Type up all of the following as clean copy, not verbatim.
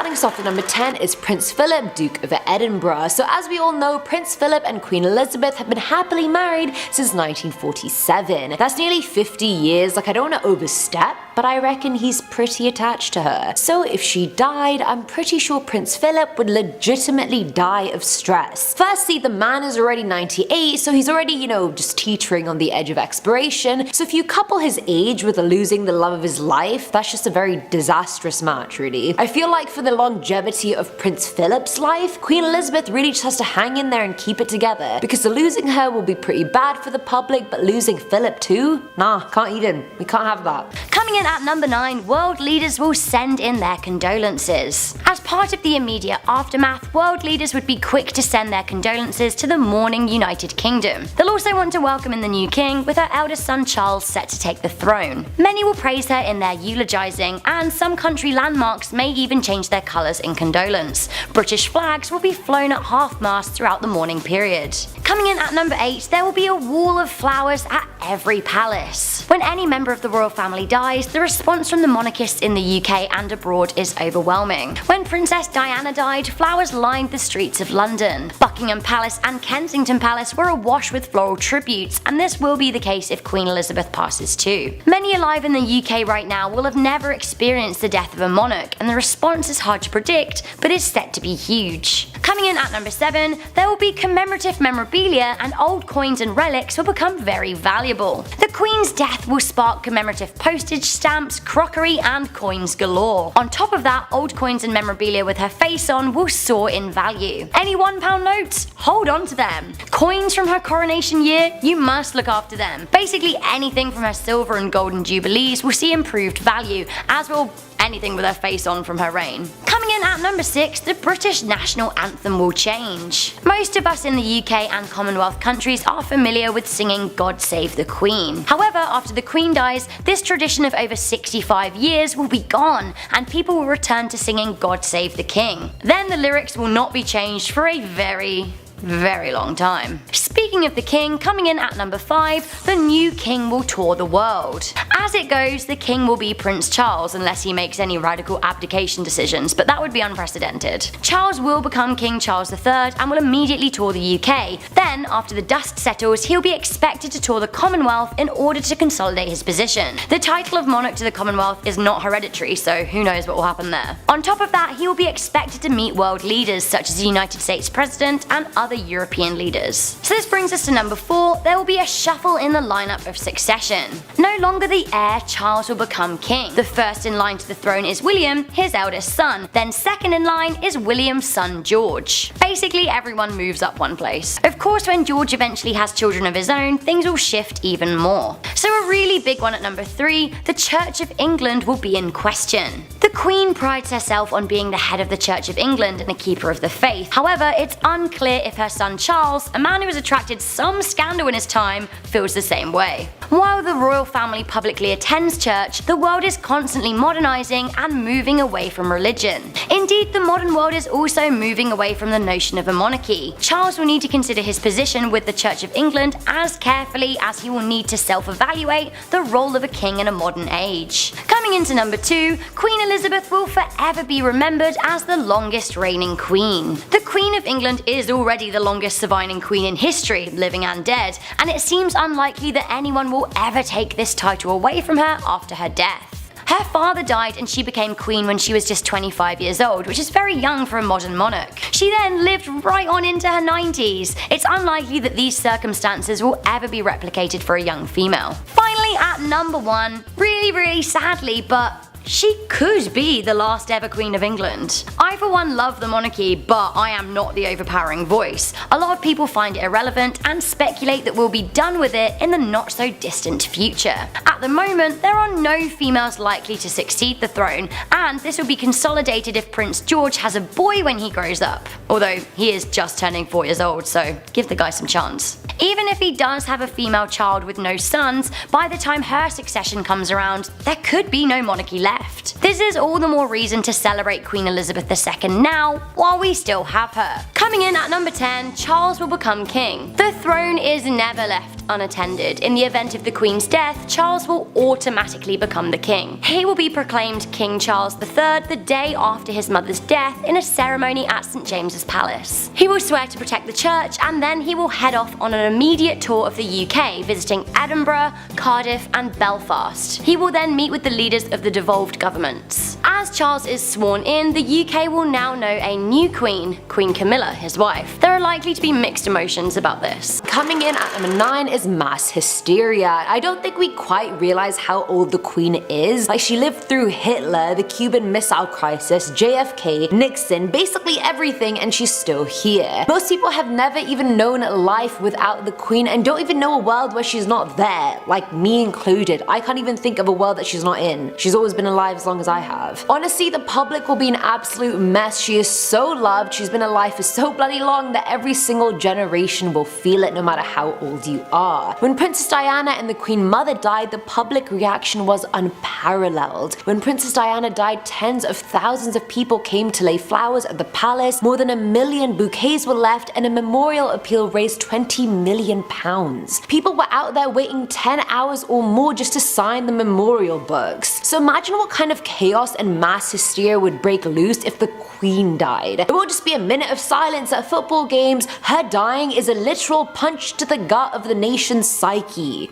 Starting us off at number 10 is Prince Philip, Duke of Edinburgh. So as we all know, Prince Philip and Queen Elizabeth have been happily married since 1947. That's nearly 50 years. Like, I don't want to overstep, but I reckon he's pretty attached to her. So if she died, I'm pretty sure Prince Philip would legitimately die of stress. Firstly, the man is already 98, so he's already, just teetering on the edge of expiration. So if you couple his age with losing the love of his life, that's just a very disastrous match, really. I feel like for the longevity of Prince Philip's life, Queen Elizabeth really just has to hang in there and keep it together, because losing her will be pretty bad for the public, but losing Philip too? Nah, can't eat him. We can't have that. Coming in at number 9, world leaders will send in their condolences. As part of the immediate aftermath, world leaders would be quick to send their condolences to the mourning United Kingdom. They'll also want to welcome in the new king, with her eldest son Charles set to take the throne. Many will praise her in their eulogizing, and some country landmarks may even change their colours in condolence. British flags will be flown at half-mast throughout the mourning period. Coming in at number 8, there will be a wall of flowers at every palace. When any member of the royal family dies, the response from the monarchists in the UK and abroad is overwhelming. When Princess Diana died, flowers lined the streets of London. Buckingham Palace and Kensington Palace were awash with floral tributes, and this will be the case if Queen Elizabeth passes too. Many alive in the UK right now will have never experienced the death of a monarch, and the response is hard to predict, but is set to be huge. Coming in at number 7, there will be commemorative memorabilia, and old coins and relics will become very valuable. The Queen's death will spark commemorative postage stamps, crockery, and coins galore. On top of that, old coins and memorabilia with her face on will soar in value. Any £1 notes? Hold on to them. Coins from her coronation year? You must look after them. Basically anything from her silver and golden jubilees will see improved value, as will anything with her face on from her reign. Coming in at number 6, the British national anthem will change. Most of us in the UK and Commonwealth countries are familiar with singing God Save the Queen. However, after the Queen dies, this tradition of over 65 years will be gone, and people will return to singing God Save the King. Then the lyrics will not be changed for a very long time. Speaking of the king, coming in at number 5, the new king will tour the world. As it goes, the king will be Prince Charles unless he makes any radical abdication decisions, but that would be unprecedented. Charles will become King Charles III and will immediately tour the UK. Then, after the dust settles, he'll be expected to tour the Commonwealth in order to consolidate his position. The title of monarch to the Commonwealth is not hereditary, so who knows what will happen there. On top of that, he will be expected to meet world leaders such as the United States President and other European leaders. So this brings us to number 4, there will be a shuffle in the lineup of succession. No longer the heir, Charles will become king. The first in line to the throne is William, his eldest son. Then second in line is William's son George. Basically everyone moves up one place. Of course, when George eventually has children of his own, things will shift even more. So a really big one at number 3, the Church of England will be in question. The Queen prides herself on being the head of the Church of England and a keeper of the faith. However, it's unclear if her son Charles, a man who has attracted some scandal in his time, feels the same way. While the royal family publicly attends church, the world is constantly modernising and moving away from religion. Indeed, the modern world is also moving away from the notion of a monarchy. Charles will need to consider his position with the Church of England as carefully as he will need to self-evaluate the role of a king in a modern age. Coming into number 2, Queen Elizabeth will forever be remembered as the longest reigning queen. The Queen of England is already the longest surviving queen in history, living and dead, and it seems unlikely that anyone will ever take this title away from her after her death. Her father died and she became queen when she was just 25 years old, which is very young for a modern monarch. She then lived right on into her 90s. It's unlikely that these circumstances will ever be replicated for a young female. Finally, at number 1, really sadly, but she could be the last ever Queen of England. I for one love the monarchy, but I am not the overpowering voice. A lot of people find it irrelevant and speculate that we'll be done with it in the not so distant future. At the moment, there are no females likely to succeed the throne, and this will be consolidated if Prince George has a boy when he grows up. Although he is just turning 4 years old, so give the guy some chance. Even if he does have a female child with no sons, by the time her succession comes around, there could be no monarchy left. left. This is all the more reason to celebrate Queen Elizabeth II now, while we still have her. Coming in at number 10, Charles will become king. The throne is never left unattended. In the event of the Queen's death, Charles will automatically become the king. He will be proclaimed King Charles III the day after his mother's death in a ceremony at St James's Palace. He will swear to protect the church, and then he will head off on an immediate tour of the UK, visiting Edinburgh, Cardiff and Belfast. He will then meet with the leaders of the devolved governments. As Charles is sworn in, the UK will now know a new queen, Queen Camilla, his wife. There are likely to be mixed emotions about this. Coming in at number 9 is mass hysteria. I don't think we quite realize how old the Queen is. Like, she lived through Hitler, the Cuban Missile Crisis, JFK, Nixon, basically everything, and she's still here. Most people have never even known life without the Queen and don't even know a world where she's not there, like me included. I can't even think of a world that she's not in. She's always been alive as long as I have. Honestly, the public will be an absolute mess. She is so loved, she's been alive for so bloody long that every single generation will feel it no matter how old you are. When Princess Diana and the Queen Mother died, the public reaction was unparalleled. When Princess Diana died, tens of thousands of people came to lay flowers at the palace, more than 1 million bouquets were left, and a memorial appeal raised £20 million. People were out there waiting 10 hours or more just to sign the memorial books. So imagine what kind of chaos and mass hysteria would break loose if the Queen died. It won't just be a minute of silence at football games. Her dying is a literal punch to the gut of the nation's psyche.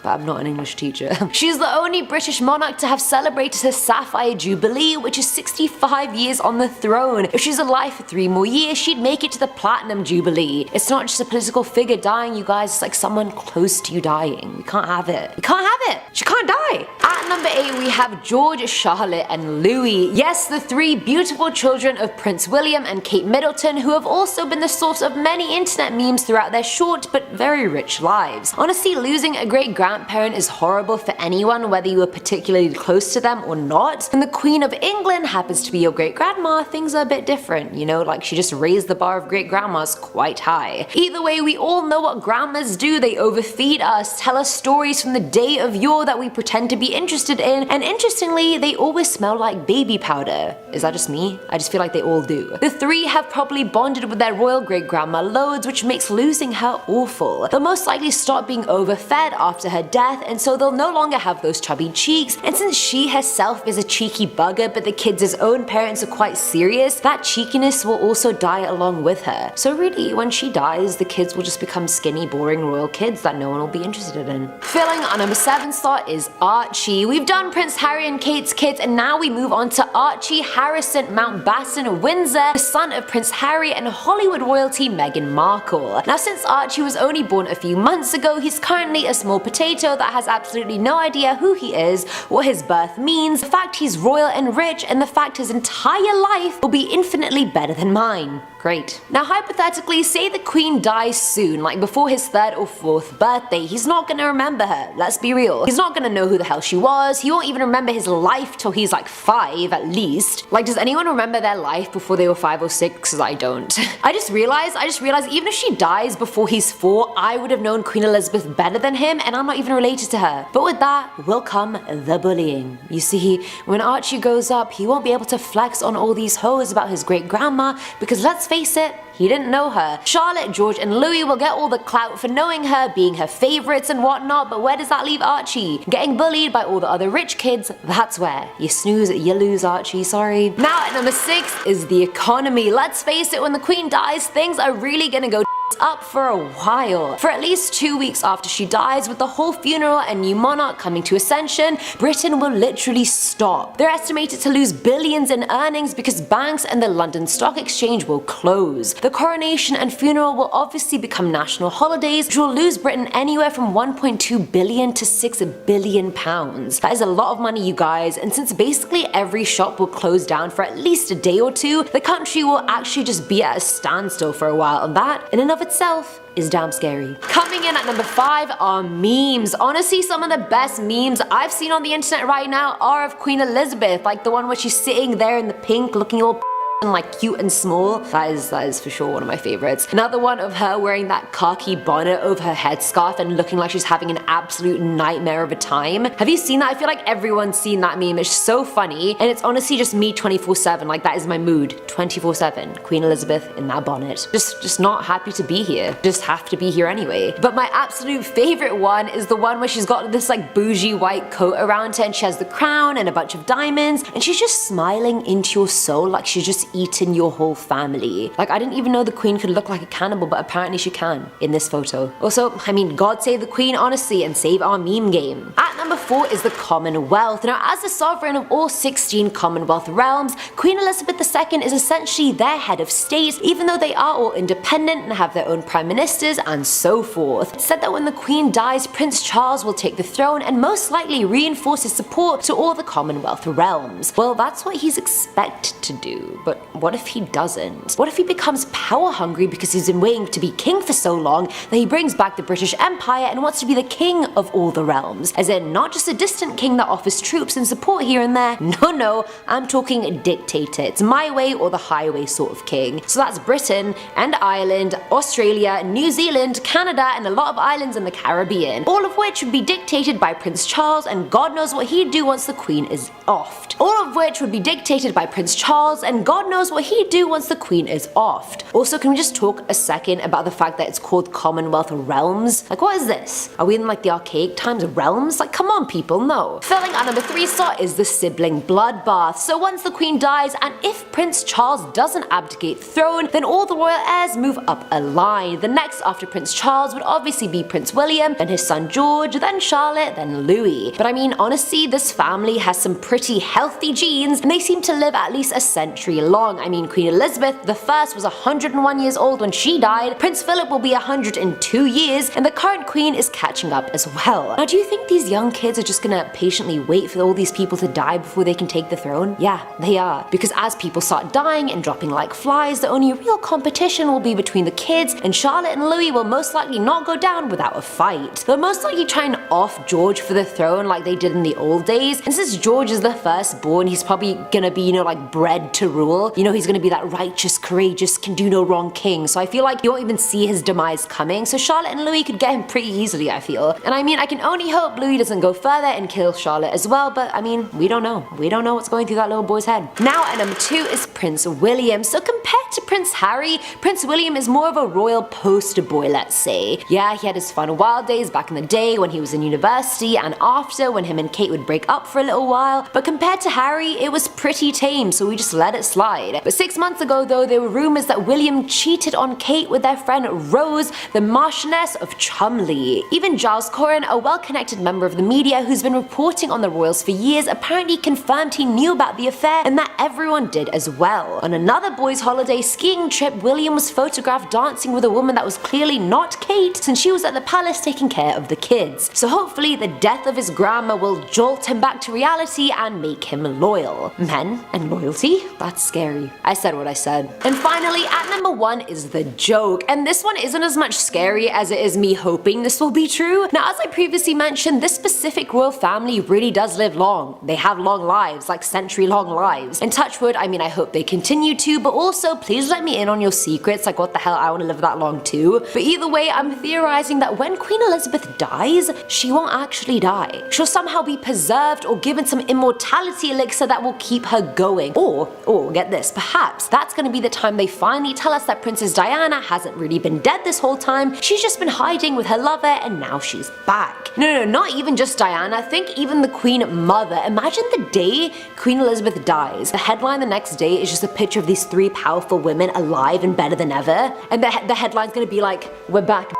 But I'm not an English teacher. She's the only British monarch to have celebrated her Sapphire Jubilee, which is 65 years on the throne. If she's alive for 3 more years, she'd make it to the Platinum Jubilee. It's not just a political figure dying, you guys, it's like someone close to you dying. We can't have it. We can't have it. She can't die. At number 8, we have George, Charlotte and Louis. Yes, the 3 beautiful children of Prince William and Kate Middleton, who have also been the source of many internet memes throughout their short but very rich lives. Honestly, losing a great grandparent is horrible for anyone, whether you were particularly close to them or not. When the Queen of England happens to be your great grandma, things are a bit different, you know, like she just raised the bar of great grandmas quite high. Either way, we all know what grandmas do. They overfeed us, tell us stories from the day of yore that we pretend to be interested in, and interestingly, they always smell like baby powder. Is that just me? I just feel like they all do. The 3 have probably bonded with their royal great grandma loads, which makes losing her awful. They'll most likely stop being overfed after her death, and so they'll no longer have those chubby cheeks, and since she herself is a cheeky bugger but the kids' own parents are quite serious, that cheekiness will also die along with her. So really, when she dies, the kids will just become skinny, boring royal kids that no one will be interested in. Filling our number 7 slot is Archie. We've done Prince Harry and Kate's kids, and now we move on to Archie Harrison Mountbatten Windsor, the son of Prince Harry and Hollywood royalty Meghan Markle. Now, since Archie was only born a few months ago, he's currently a small potato that has absolutely no idea who he is, what his birth means, the fact he's royal and rich, and the fact his entire life will be infinitely better than mine. Great. Now hypothetically, say the Queen dies soon, like before his 3rd or 4th birthday, he's not gonna remember her, let's be real. He's not gonna know who the hell she was, he won't even remember his life till he's like 5 at least. Like, does anyone remember their life before they were 5 or 6? Because I don't. I just realized even if she dies before he's 4, I would have known Queen Elizabeth better than him, and I'm not even related to her. But with that will come the bullying. You see, when Archie grows up, he won't be able to flex on all these hoes about his great grandma, because let's face it, he didn't know her. Charlotte, George and Louis will get all the clout for knowing her, being her favorites and whatnot, but where does that leave Archie? Getting bullied by all the other rich kids, that's where. You snooze, you lose, Archie, sorry. Now at number 6 is the economy. Let's face it, when the Queen dies, things are really gonna go up for a while. For at least 2 weeks after she dies, with the whole funeral and new monarch coming to Ascension, Britain will literally stop. They're estimated to lose billions in earnings because banks and the London Stock Exchange will close. The coronation and funeral will obviously become national holidays, which will lose Britain anywhere from 1.2 billion to 6 billion pounds. That is a lot of money, you guys, and since basically every shop will close down for at least a day or two, the country will actually just be at a standstill for a while, and that in and of itself is damn scary. Coming in at number 5 are memes. Honestly, some of the best memes I've seen on the internet right now are of Queen Elizabeth, like the one where she's sitting there in the pink looking all and like cute and small. That is for sure one of my favorites. Another one of her wearing that khaki bonnet over her headscarf and looking like she's having an absolute nightmare of a time. Have you seen that? I feel like everyone's seen that meme. It's so funny, and it's honestly just me 24/7. Like, that is my mood 24/7. Queen Elizabeth in that bonnet. Just not happy to be here. Just have to be here anyway. But my absolute favorite one is the one where she's got this like bougie white coat around her and she has the crown and a bunch of diamonds and she's just smiling into your soul like she's just eaten your whole family. Like, I didn't even know the queen could look like a cannibal, but apparently she can in this photo. Also, I mean, God save the queen, honestly, and save our meme game. At number 4 is the Commonwealth. Now, as the sovereign of all 16 Commonwealth realms, Queen Elizabeth II is essentially their head of state, even though they are all independent and have their own prime ministers and so forth. It's said that when the queen dies, Prince Charles will take the throne and most likely reinforce his support to all the Commonwealth realms. Well, that's what he's expected to do, but what if he doesn't? What if he becomes power hungry because he's been waiting to be king for so long that he brings back the British Empire and wants to be the king of all the realms? As in, not just a distant king that offers troops and support here and there. No, I'm talking a dictator. It's my way or the highway sort of king. So that's Britain and Ireland, Australia, New Zealand, Canada, and a lot of islands in the Caribbean, all of which would be dictated by Prince Charles, and God knows what he'd do once the queen is offed. All of which would be dictated by Prince Charles, and God knows what he'd do once the queen is offed. Also, can we just talk a second about the fact that it's called Commonwealth Realms? Like, what is this? Are we in like the archaic times of realms? Like, come on people, no. Filling at number 3 slot is the sibling bloodbath. So once the queen dies, and if Prince Charles doesn't abdicate the throne, then all the royal heirs move up a line. The next after Prince Charles would obviously be Prince William, then his son George, then Charlotte, then Louis. But I mean, honestly, this family has some pretty healthy genes, and they seem to live at least a century long. I mean, Queen Elizabeth I was 101 years old when she died, Prince Philip will be 102 years, and the current queen is catching up as well. Now, do you think these young kids are just gonna patiently wait for all these people to die before they can take the throne? Yeah, they are. Because as people start dying and dropping like flies, the only real competition will be between the kids, and Charlotte and Louis will most likely not go down without a fight. They'll most likely try and off George for the throne like they did in the old days, and since George is the firstborn, he's probably gonna be, like bred to rule. He's gonna be that righteous, courageous, can do no wrong king, so I feel like you won't even see his demise coming, so Charlotte and Louis could get him pretty easily, I feel. And I mean, I can only hope Louis doesn't go further and kill Charlotte as well, but I mean, we don't know. We don't know what's going through that little boy's head. Now at number 2 is Prince William. So compared to Prince Harry, Prince William is more of a royal poster boy, let's say. Yeah, he had his fun wild days back in the day when he was in university and after when him and Kate would break up for a little while, but compared to Harry, it was pretty tame, so we just let it slide. But 6 months ago though, there were rumors that William cheated on Kate with their friend Rose, the Marchioness of Cholmondeley. Even Giles Corran, a well-connected member of the media who's been reporting on the royals for years, apparently confirmed he knew about the affair and that everyone did as well. On another boys' holiday skiing trip, William was photographed dancing with a woman that was clearly not Kate, since she was at the palace taking care of the kids. So hopefully the death of his grandma will jolt him back to reality and make him loyal. Men and loyalty? That's scary. I said what I said. And finally, at number 1 is the joke, and this one isn't as much scary as it is me hoping this will be true. Now, as I previously mentioned, this specific royal family really does live long. They have long lives, like century-long lives. And touch wood, I mean, I hope they continue to, but also please let me in on your secrets, like what the hell, I want to live that long too. But either way, I'm theorizing that when Queen Elizabeth dies, she won't actually die. She'll somehow be preserved or given some immortality elixir that will keep her going. Or get this, perhaps that's gonna be the time they finally tell us that Princess Diana hasn't really been dead this whole time, she's just been hiding with her lover and now she's back. No, not even just Diana, think even the Queen Mother. Imagine the day Queen Elizabeth dies. The headline the next day is just a picture of these 3 powerful women alive and better than ever, and the headline's gonna be like, "We're back."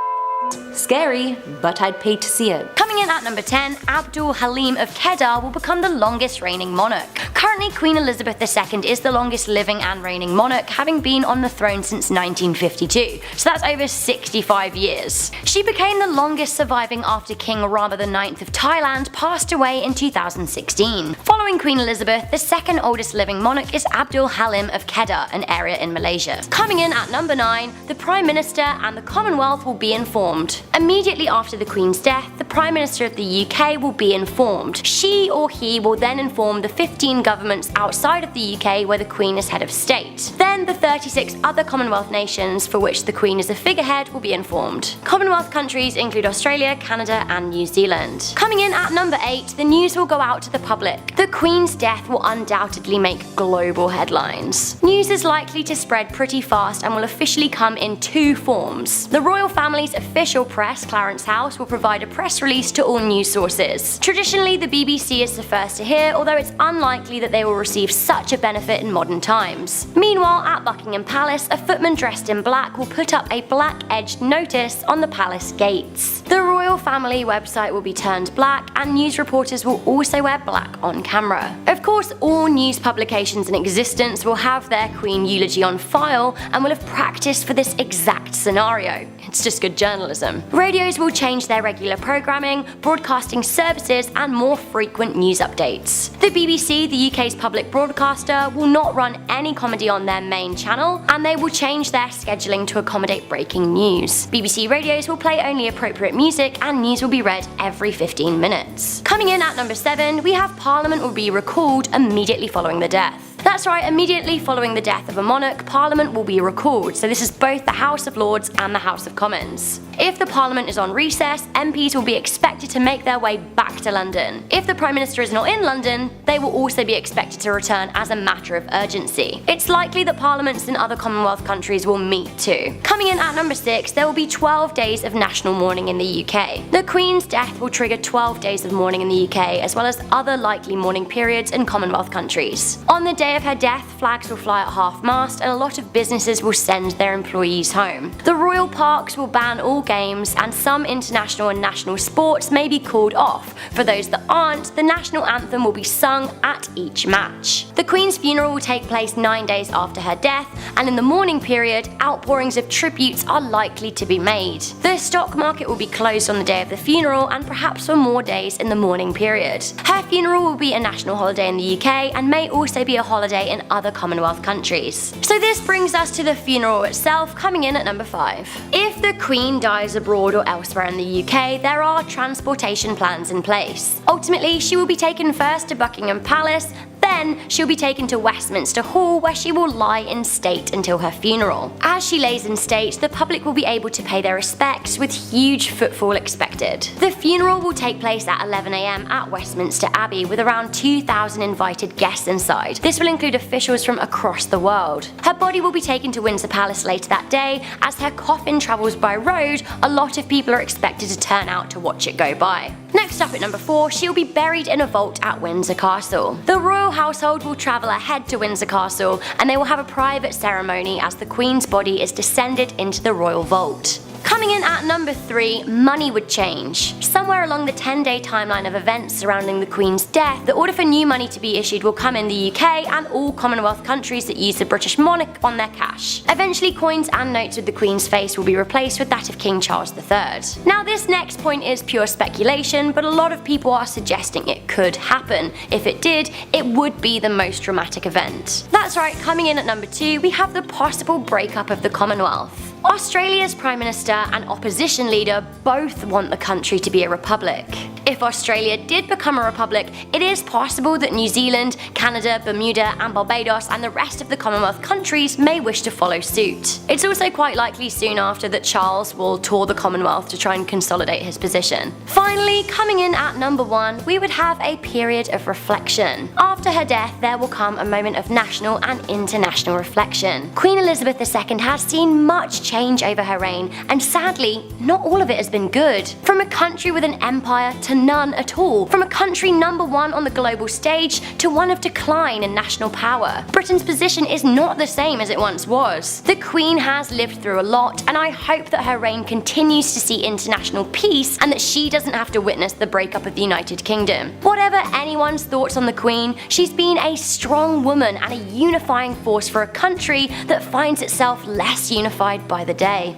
Scary, but I'd pay to see it. Coming in at number 10, Abdul Halim of Kedah will become the longest reigning monarch. Currently, Queen Elizabeth II is the longest living and reigning monarch, having been on the throne since 1952, so that's over 65 years. She became the longest surviving after King Rama IX of Thailand passed away in 2016. Following Queen Elizabeth, the second oldest living monarch is Abdul Halim of Kedah, an area in Malaysia. Coming in at number 9, the Prime Minister and the Commonwealth will be informed. Immediately after the Queen's death, the Prime Minister of the UK will be informed. She or he will then inform the 15 governments outside of the UK where the Queen is head of state. Then the 36 other Commonwealth nations for which the Queen is a figurehead will be informed. Commonwealth countries include Australia, Canada and New Zealand. Coming in at number 8, the news will go out to the public. The Queen's death will undoubtedly make global headlines. News is likely to spread pretty fast and will officially come in 2 forms. The royal family's official press, Clarence House, will provide a press release to all news sources. Traditionally, the BBC is the first to hear, although it's unlikely that they will receive such a benefit in modern times. Meanwhile, at Buckingham Palace, a footman dressed in black will put up a black-edged notice on the palace gates. The royal family website will be turned black, and news reporters will also wear black on camera. Of course, all news publications in existence will have their Queen eulogy on file and will have practiced for this exact scenario. It's just good journalism. Radios will change their regular programming, broadcasting services, and more frequent news updates. The BBC, the UK's public broadcaster, will not run any comedy on their main channel, and they will change their scheduling to accommodate breaking news. BBC radios will play only appropriate music, and news will be read every 15 minutes. Coming in at number 7, we have Parliament will be recalled immediately following the death. That's right, immediately following the death of a monarch, Parliament will be recalled, so this is both the House of Lords and the House of Commons. If the Parliament is on recess, MPs will be expected to make their way back to London. If the Prime Minister is not in London, they will also be expected to return as a matter of urgency. It's likely that parliaments in other Commonwealth countries will meet too. Coming in at number 6, there will be 12 days of national mourning in the UK. The Queen's death will trigger 12 days of mourning in the UK, as well as other likely mourning periods in Commonwealth countries. On the day of her death, flags will fly at half-mast and a lot of businesses will send their employees home. The royal parks will ban all games, and some international and national sports may be called off. For those that aren't, the national anthem will be sung at each match. The Queen's funeral will take place 9 days after her death, and in the mourning period, outpourings of tributes are likely to be made. The stock market will be closed on the day of the funeral, and perhaps for more days in the mourning period. Her funeral will be a national holiday in the UK and may also be a holiday in other Commonwealth countries. So this brings us to the funeral itself, coming in at number 5. If the Queen dies abroad or elsewhere in the UK, there are transportation plans in place. Ultimately, she will be taken first to Buckingham Palace, then she'll be taken to Westminster Hall, where she will lie in state until her funeral. As she lays in state, the public will be able to pay their respects with huge footfall expected. The funeral will take place at 11 AM at Westminster Abbey with around 2,000 invited guests inside. This will include officials from across the world. Her body will be taken to Windsor Palace later that day. As her coffin travels by road, a lot of people are expected to turn out to watch it go by. Next up at number 4, she'll be buried in a vault at Windsor Castle. The royal household will travel ahead to Windsor Castle, and they will have a private ceremony as the Queen's body is descended into the royal vault. Coming in at number 3, money would change. Somewhere along the 10-day timeline of events surrounding the Queen's death, the order for new money to be issued will come in the UK and all Commonwealth countries that use the British monarch on their cash. Eventually, coins and notes with the Queen's face will be replaced with that of King Charles III. Now, this next point is pure speculation, but a lot of people are suggesting it could happen. If it did, it would be the most dramatic event. That's right, coming in at number 2, we have the possible breakup of the Commonwealth. Australia's Prime Minister and opposition leader both want the country to be a republic. If Australia did become a republic, it is possible that New Zealand, Canada, Bermuda and Barbados and the rest of the Commonwealth countries may wish to follow suit. It's also quite likely soon after that Charles will tour the Commonwealth to try and consolidate his position. Finally, coming in at number 1, we would have a period of reflection. After her death, there will come a moment of national and international reflection. Queen Elizabeth II has seen much change over her reign, and sadly, not all of it has been good. From a country with an empire to none at all. From a country number 1 on the global stage to one of decline in national power. Britain's position is not the same as it once was. The Queen has lived through a lot, and I hope that her reign continues to see international peace and that she doesn't have to witness the breakup of the United Kingdom. Whatever anyone's thoughts on the Queen, she's been a strong woman and a unifying force for a country that finds itself less unified by the day.